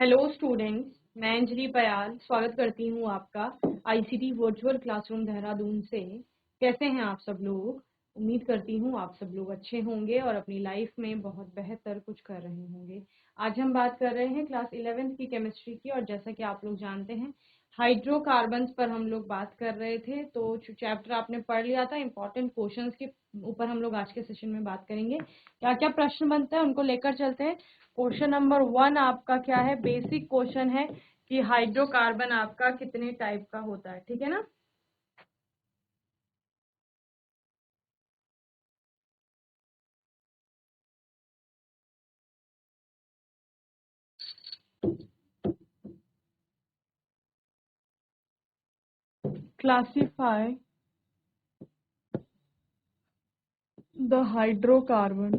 Hello students, मैं अंजलि पयाल स्वागत करती हूँ आपका आईसीटी वर्चुअल क्लासरूम देहरादून से। कैसे हैं आप सब लोग? उम्मीद करती हूँ आप सब लोग अच्छे होंगे और अपनी लाइफ में बहुत बेहतर कुछ कर रहे होंगे। आज हम बात कर रहे हैं क्लास 11th की केमिस्ट्री की, और जैसा कि आप लोग जानते हैं हाइड्रोकार्बन्स पर हम लोग बात कर रहे थे। तो चैप्टर आपने पढ़ लिया था, इंपॉर्टेंट क्वेश्चंस के ऊपर हम लोग आज के सेशन में बात करेंगे। क्या क्या प्रश्न बनते हैं उनको लेकर चलते हैं। क्वेश्चन नंबर 1 आपका क्या है? बेसिक क्वेश्चन है कि हाइड्रोकार्बन आपका कितने टाइप का होता है, ठीक है ना। Classify the hydrocarbon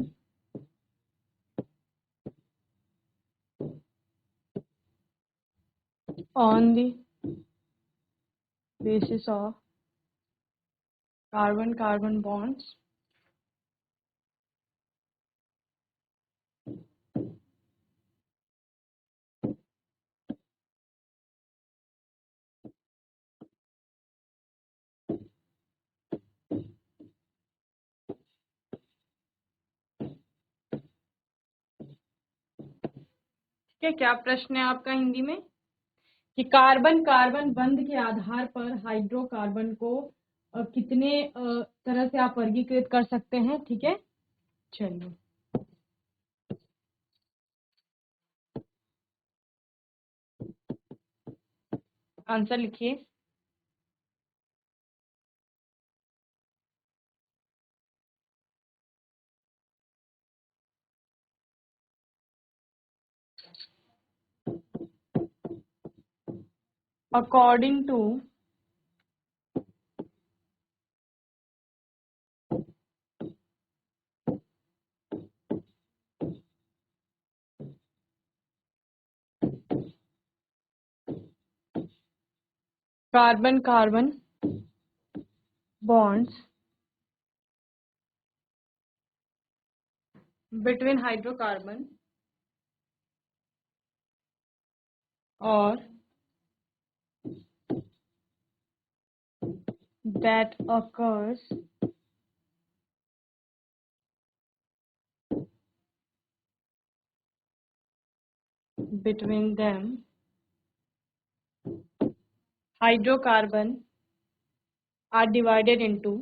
on the basis of carbon carbon bonds ठीक है। क्या प्रश्न है आपका हिंदी में कि कार्बन कार्बन बंध के आधार पर हाइड्रोकार्बन को कितने तरह से आप वर्गीकृत कर सकते हैं, ठीक है। चलिए आंसर लिखिए। According to carbon carbon bonds between hydrocarbon और that occurs between them, hydrocarbon are divided into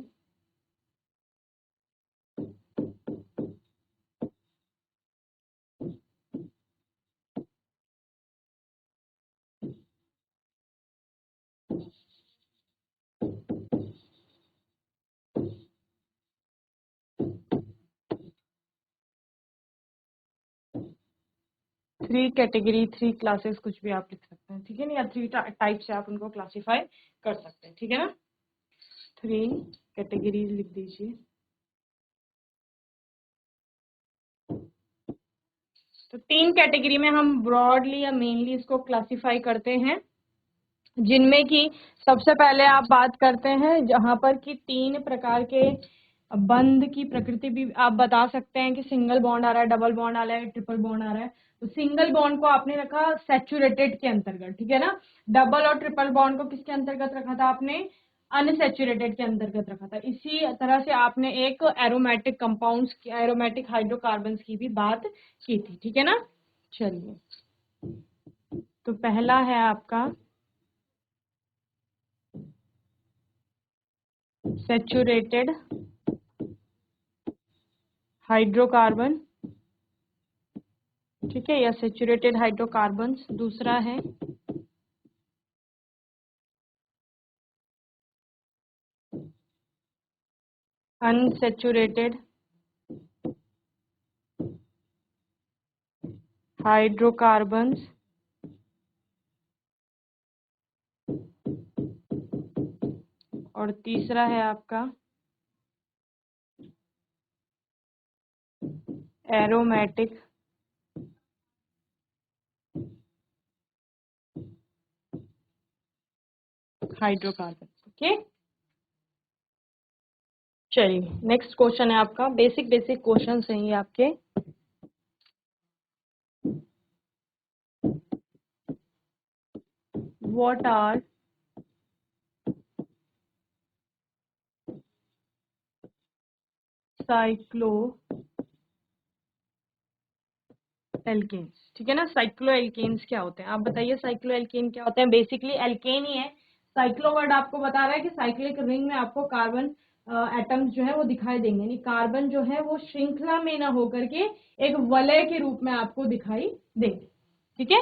three category, three classes, कुछ भी आप लिख सकते हैं, ठीक है ना, या थ्री टाइप से आप उनको क्लासिफाई कर सकते हैं, ठीक है ना। थ्री कैटेगरीज लिख दीजिए। तो तीन कैटेगरी में हम ब्रॉडली या मेनली इसको क्लासिफाई करते हैं, जिनमें कि सबसे पहले आप बात करते हैं जहां पर कि तीन प्रकार के बंध की प्रकृति भी आप बता सकते हैं कि सिंगल बॉन्ड आ रहा है, डबल बॉन्ड आ रहा है, ट्रिपल बॉन्ड आ रहा है। तो सिंगल बॉन्ड को आपने रखा सैचुरेटेड के अंतर्गत, ठीक है ना। डबल और ट्रिपल बॉन्ड को किसके अंतर्गत रखा था आपने? अनसैचुरेटेड के अंतर्गत रखा था। इसी तरह से आपने एक एरोमेटिक कंपाउंड्स की, एरोमेटिक हाइड्रोकार्बन्स की भी बात की थी, ठीक है ना। चलिए, तो पहला है आपका सैचुरेटेड हाइड्रोकार्बन, ठीक है, या सैचुरेटेड हाइड्रोकार्बन्स। दूसरा है अनसैचुरेटेड हाइड्रोकार्बन्स, और तीसरा है आपका एरोमेटिक हाइड्रोकार्बन, ओके। चलिए, नेक्स्ट क्वेश्चन है आपका, बेसिक बेसिक क्वेश्चन हैं ये आपके। what are साइक्लोएल्केन्स, ठीक है ना। साइक्लोएल्केन्स क्या होते हैं, आप बताइए साइक्लोएल्केन क्या होते हैं। बेसिकली एल्केन ही है। साइक्लो वर्ड आपको बता रहा है कि साइक्लिक रिंग में आपको कार्बन एटम्स जो है वो दिखाई देंगे, यानी कार्बन जो है वो श्रृंखला में ना होकर के एक वलय के रूप में आपको दिखाई देंगे, ठीक है।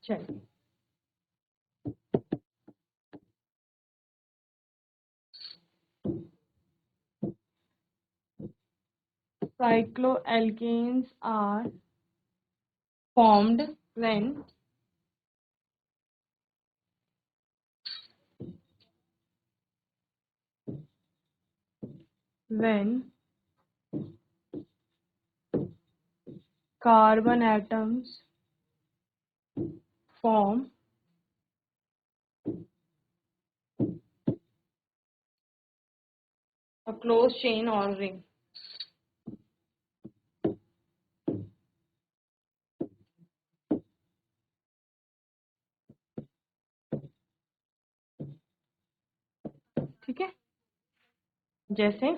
चलिए, cycloalkanes are formed when carbon atoms form a closed chain or ring। ठीक है, जैसे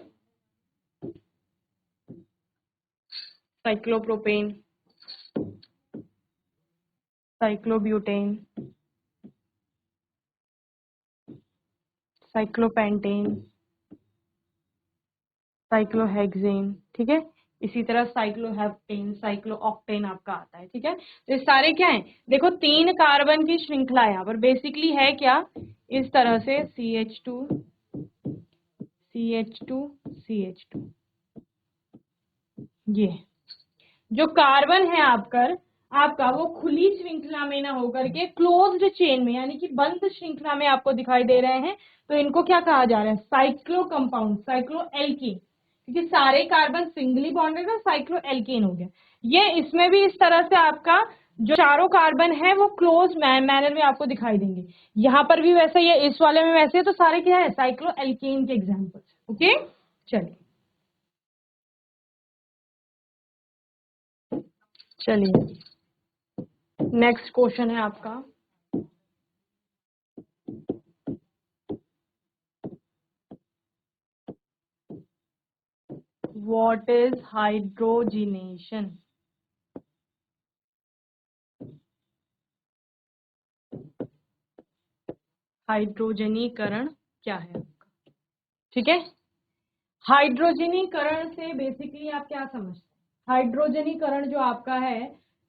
साइक्लोप्रोपेन, साइक्लोब्यूटेन, साइक्लोपेंटेन, साइक्लोहेक्सेन, ठीक है। इसी तरह साइक्लोहेप्टेन, साइक्लोऑक्टेन आपका आता है, ठीक है। तो ये सारे क्या है, देखो 3 कार्बन की श्रृंखला यहाँ पर बेसिकली है क्या, इस तरह से CH2 CH2 CH2, ये जो कार्बन है आपका वो खुली श्रृंखला में ना होकर के क्लोज्ड चेन में, यानी कि बंद श्रृंखला में आपको दिखाई दे रहे हैं। तो इनको क्या कहा जा रहा है, साइक्लो कंपाउंड, साइक्लो एल्कीन, क्योंकि सारे कार्बन सिंगली बॉन्डेड है, साइक्लो एल्कीन हो गया। ये इसमें भी इस तरह से आपका जो चारों कार्बन है वो क्लोज मैनर में आपको दिखाई देंगे। यहाँ पर भी वैसे, ये इस वाले में वैसे, तो सारे क्या है, साइक्लो एल्कीन के एग्जाम्पल। ओके, चलिए चलिए, नेक्स्ट क्वेश्चन है आपका, what is hydrogenation। हाइड्रोजनीकरण क्या है आपका, ठीक है। हाइड्रोजनीकरण से बेसिकली आप क्या समझते हैं, हाइड्रोजनीकरण जो आपका है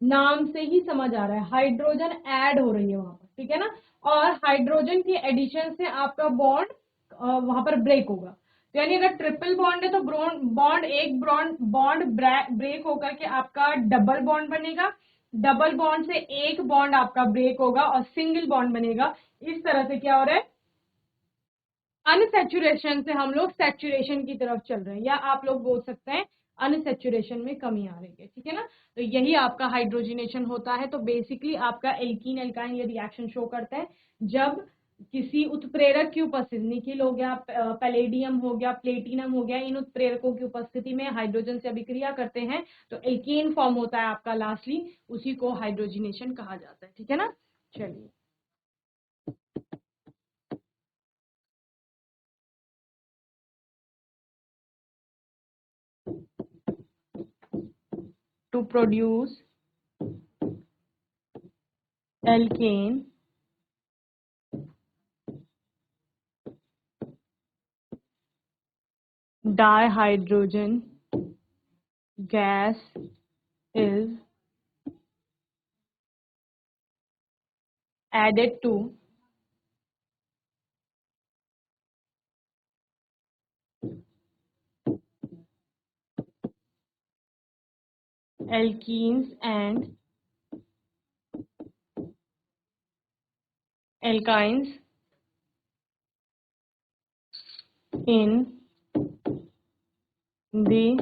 नाम से ही समझ आ रहा है, हाइड्रोजन ऐड हो रही है वहां पर, ठीक है ना। और हाइड्रोजन की एडिशन से आपका बॉन्ड वहां पर ब्रेक होगा। तो यानी अगर ट्रिपल बॉन्ड है तो बॉन्ड एक बॉन्ड ब्रेक होकर के आपका डबल बॉन्ड बनेगा, डबल बॉन्ड से एक बॉन्ड आपका ब्रेक होगा और सिंगल बॉन्ड बनेगा। इस तरह से क्या हो रहा है, अनसेचुरेशन से हम लोग सेचुरेशन की तरफ चल रहे हैं, या आप लोग बोल सकते हैं अनसेचुरेशन में कमी आ रही है, ठीक है ना। तो यही आपका हाइड्रोजनेशन होता है। तो बेसिकली आपका एल्कीन एल्काइन ये रिएक्शन शो करता है जब किसी उत्प्रेरक की उपस्थिति, निकिल हो गया, पैलेडियम हो गया, प्लेटिनम हो गया, इन उत्प्रेरकों की उपस्थिति में हाइड्रोजन से अभिक्रिया करते हैं तो एल्कीन फॉर्म होता है आपका लास्टली, उसी को हाइड्रोजनेशन कहा जाता है, ठीक है ना। चलिए, to produce alkane dihydrogen gas is added to alkenes and alkynes in the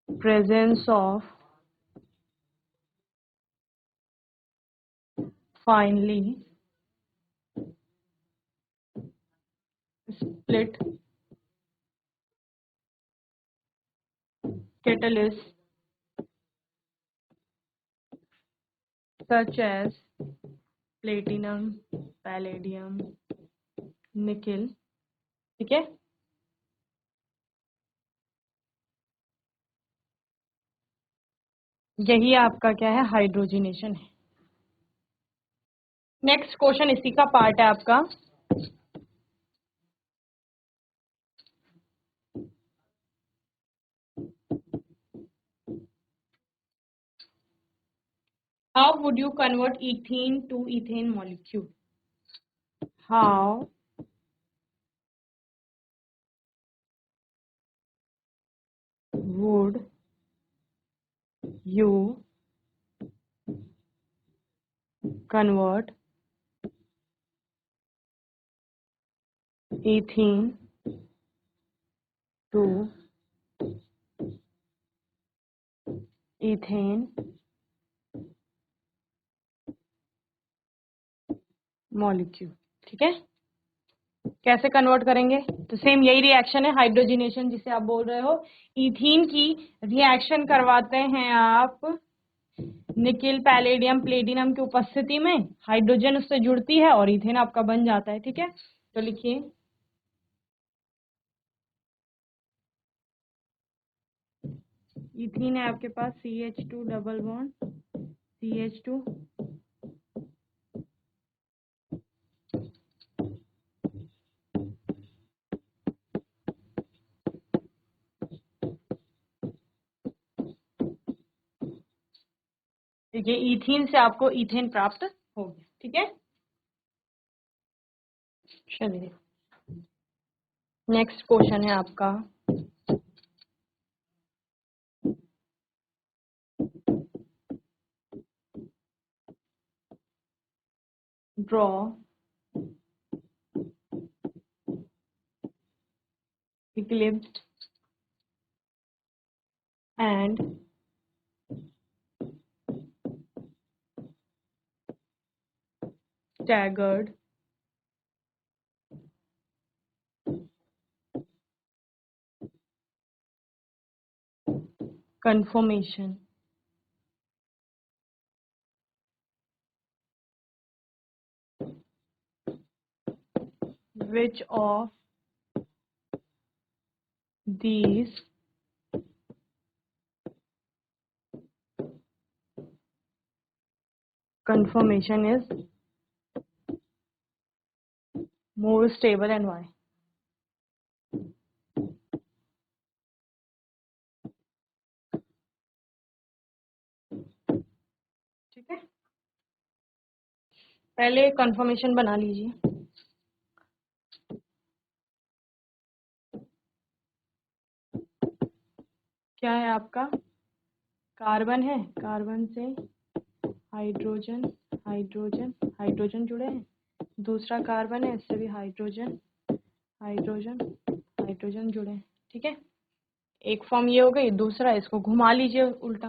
presence of finely split catalyst such as platinum, palladium, nickel. ठीक है, यही आपका क्या है, हाइड्रोजिनेशन है। नेक्स्ट क्वेश्चन इसी का पार्ट है आपका। How would you convert ethene to ethane molecule? How would you convert ethene to ethane molecule? ठीक है, कैसे कन्वर्ट करेंगे? तो सेम यही रिएक्शन है, हाइड्रोजिनेशन जिसे आप बोल रहे हो। इथीन की रिएक्शन करवाते हैं आप निकिल, पैलेडियम, प्लेटिनम की उपस्थिति में, हाइड्रोजन उससे जुड़ती है और इथेन आपका बन जाता है। ठीक है, तो लिखिए इथीन है आपके पास CH2 डबल बॉन्ड CH2, ये इथीन से आपको इथेन प्राप्त हो गया। ठीक है, चलिए नेक्स्ट क्वेश्चन है आपका। Draw eclipsed and staggered conformation which of these conformation is more stable and why? ठीक है, पहले कंफर्मेशन बना लीजिए। क्या है आपका, कार्बन है, कार्बन से हाइड्रोजन, हाइड्रोजन, हाइड्रोजन जुड़े हैं, दूसरा कार्बन है, इससे भी हाइड्रोजन, हाइड्रोजन, हाइड्रोजन जुड़े हैं। ठीक है, एक फॉर्म ये हो गई, दूसरा इसको घुमा लीजिए उल्टा।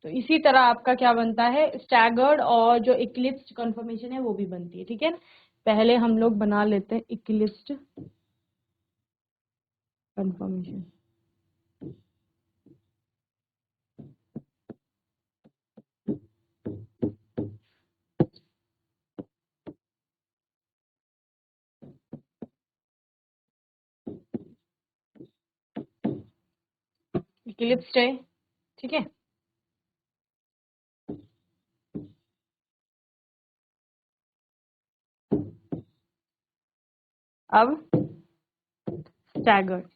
तो इसी तरह आपका क्या बनता है, स्टैगर्ड और जो इक्लिप्स्ड कन्फर्मेशन है वो भी बनती है। ठीक है, पहले हम लोग बना लेते हैं इक्लिप्स्ड कन्फर्मेशन। इक्लिप्स्ड है, ठीक है, अब स्टैगर्ड।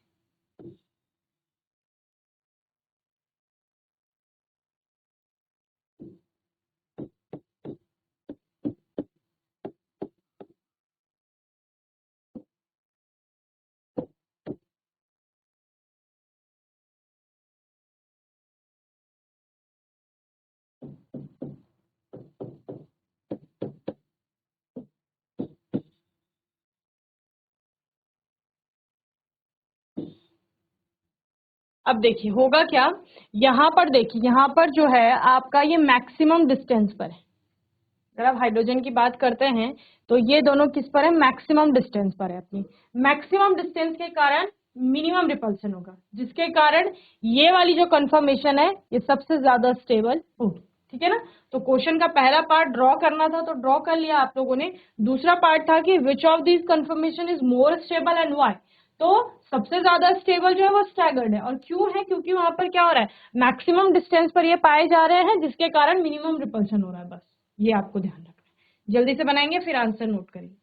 अब देखिए होगा क्या, यहाँ पर देखिए, यहाँ पर जो है आपका ये मैक्सिमम डिस्टेंस पर है। अगर आप हाइड्रोजन की बात करते हैं तो ये दोनों किस पर है, मैक्सिमम डिस्टेंस पर है। अपनी मैक्सिमम डिस्टेंस के कारण मिनिमम रिपल्सन होगा, जिसके कारण ये वाली जो कंफर्मेशन है ये सबसे ज्यादा स्टेबल होगी। ठीक है ना। तो क्वेश्चन का पहला पार्ट ड्रॉ करना था तो ड्रॉ कर लिया आप लोगों ने। दूसरा पार्ट था कि which of this conformation is more stable and why. तो सबसे ज्यादा स्टेबल जो है वो स्टैगर्ड है, और क्यों है, क्योंकि वहां पर क्या हो रहा है, मैक्सिमम डिस्टेंस पर ये पाए जा रहे हैं, जिसके कारण मिनिमम रिपल्शन हो रहा है। बस ये आपको ध्यान रखना है। जल्दी से बनाएंगे फिर आंसर नोट करेंगे।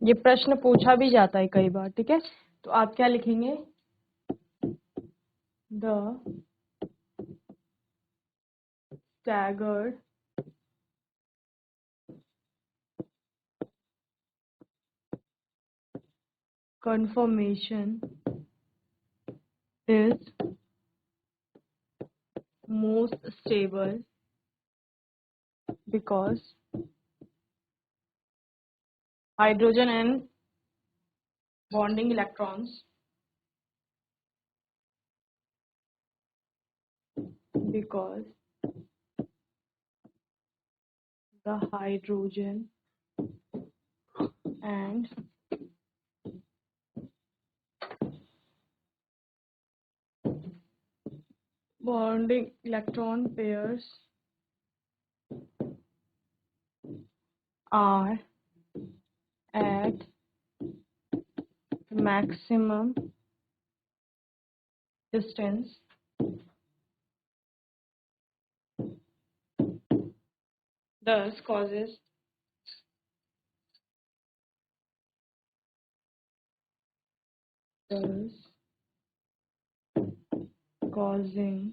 ये प्रश्न पूछा भी जाता है कई बार, ठीक है। तो आप क्या लिखेंगे, the staggered conformation is most stable because hydrogen and bonding electrons because the hydrogen and bonding electron pairs are at maximum distance thus causes thus causing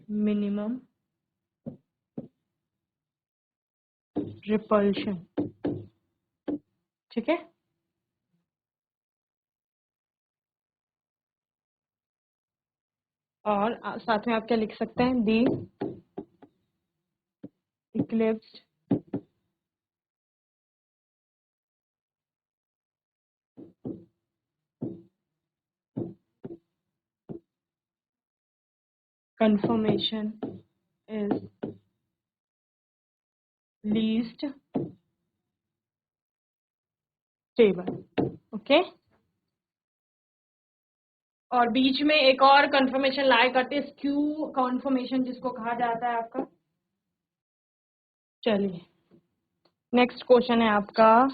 minimum repulsion। ठीक है। और साथ में आप क्या लिख सकते हैं, the eclipsed conformation is least stable। Okay. और बीच में एक और कंफर्मेशन लाए करते हैं, स्क्यू कंफर्मेशन जिसको कहा जाता है आपका। चलिए नेक्स्ट क्वेश्चन है आपका,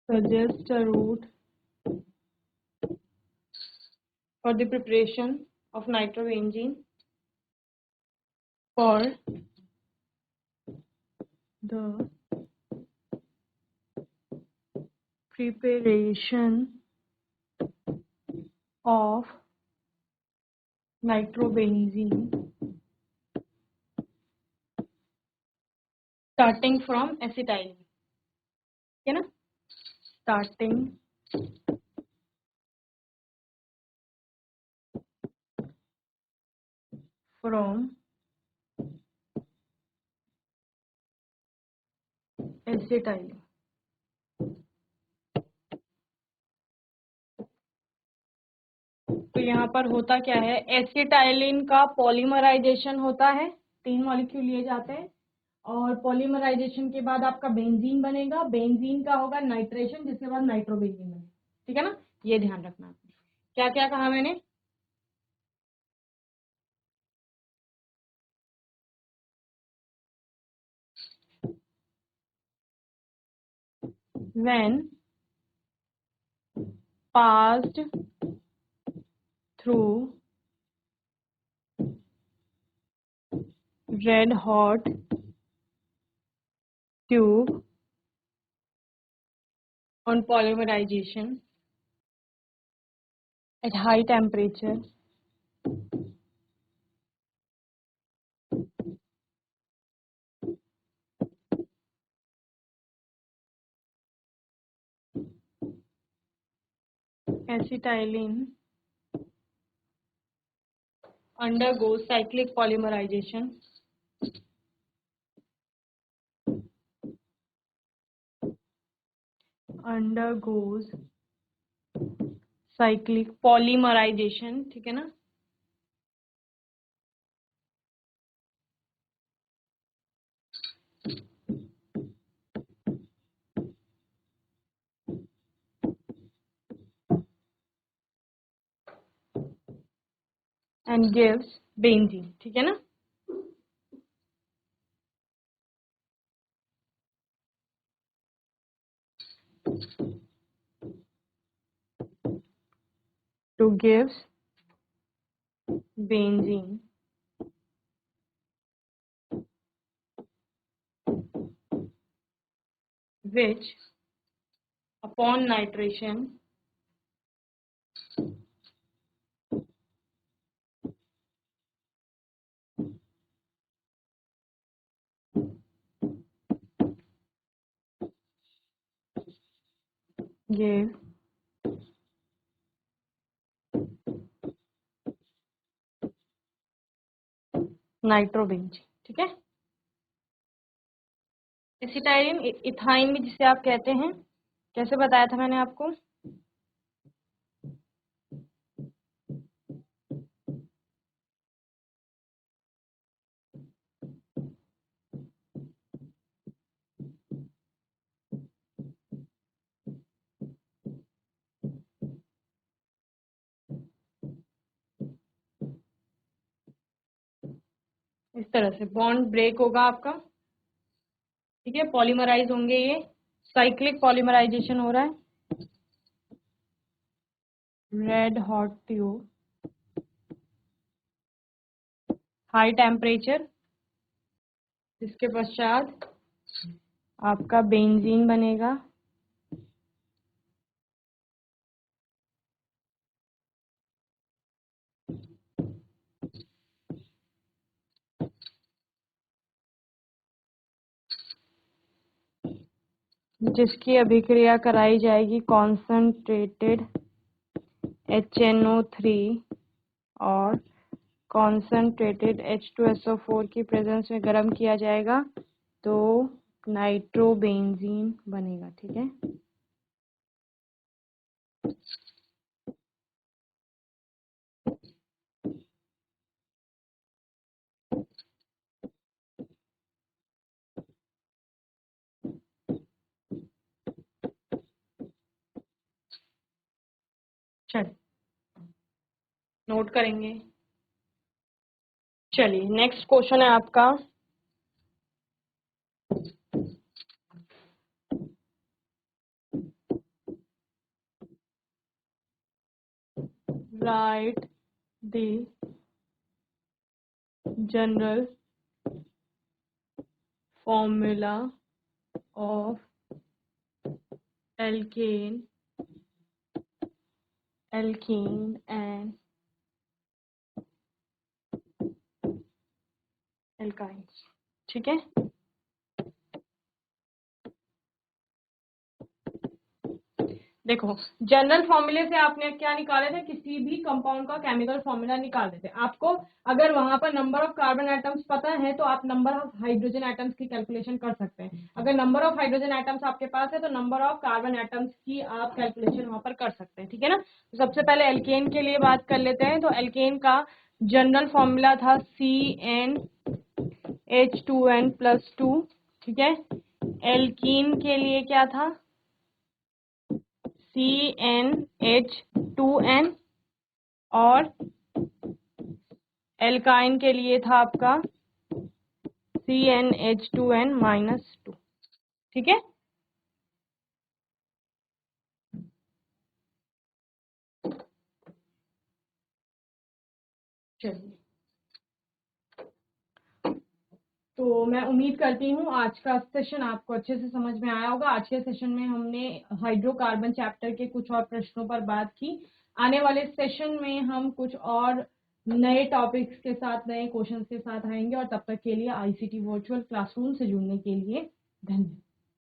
suggest a route for the preparation of nitrobenzene for the preparation of nitrobenzene starting from acetylene। ठीक है ना, starting from acetylene। तो यहाँ पर होता क्या है, एसिटाइलिन का पॉलीमराइजेशन होता है, 3 मॉलिक्यूल लिए जाते हैं, और पॉलीमराइजेशन के बाद आपका बेंजीन बनेगा, बेंजीन का होगा नाइट्रेशन, जिसके बाद नाइट्रोबेंजीन बनेगा। ठीक है ना, ये ध्यान रखना। क्या क्या कहा मैंने, when passed through red hot tube on polymerization at high temperature, acetylene undergoes cyclic polymerization ठीक है ना, एंड गिव्स बेंजीन, ठीक है ना। Two gives benzene which upon nitration give nitrobenzene, ठीक है। एसिटाइलिन इथाइन भी जिसे आप कहते हैं, कैसे बताया था मैंने आपको। इस तरह से बॉन्ड ब्रेक होगा आपका, ठीक है, पॉलीमराइज होंगे, ये साइक्लिक पॉलीमराइजेशन हो रहा है। Red hot tube, high temperature, जिसके पश्चात आपका बेंजीन बनेगा। जिसकी अभिक्रिया कराई जाएगी कॉन्सनट्रेटेड HNO3 और कॉन्सनट्रेटेड H2SO4 की प्रेजेंस में गर्म किया जाएगा, तो नाइट्रोबेंजीन बनेगा, ठीक है। चलिए नोट करेंगे। चलिए नेक्स्ट क्वेश्चन है आपका, right the general formula of alkane and alkynes, ठीक है। देखो जनरल फॉर्मूले से आपने क्या निकाले थे, किसी भी कंपाउंड का केमिकल फॉर्मूला निकाल देते। आपको अगर वहां पर नंबर ऑफ कार्बन एटम्स पता है तो आप नंबर ऑफ हाइड्रोजन एटम्स की कैलकुलेशन कर सकते हैं। अगर नंबर ऑफ हाइड्रोजन एटम्स आपके पास है तो नंबर ऑफ कार्बन एटम्स की आप कैलकुलेशन वहां पर कर सकते हैं, ठीक है ना। तो सबसे पहले एल्केन के लिए बात कर लेते हैं। तो एल्केन का जनरल फॉर्मूला था CnH2n+2, ठीक है। एल्कीन के लिए क्या था, CnH2n, और एल्काइन के लिए था आपका CnH2n-2, ठीक है। चलिए तो मैं उम्मीद करती हूँ आज का सेशन आपको अच्छे से समझ में आया होगा। आज के सेशन में हमने हाइड्रोकार्बन चैप्टर के कुछ और प्रश्नों पर बात की। आने वाले सेशन में हम कुछ और नए टॉपिक्स के साथ, नए क्वेश्चंस के साथ आएंगे, और तब तक के लिए ICT वर्चुअल क्लासरूम से जुड़ने के लिए धन्यवाद।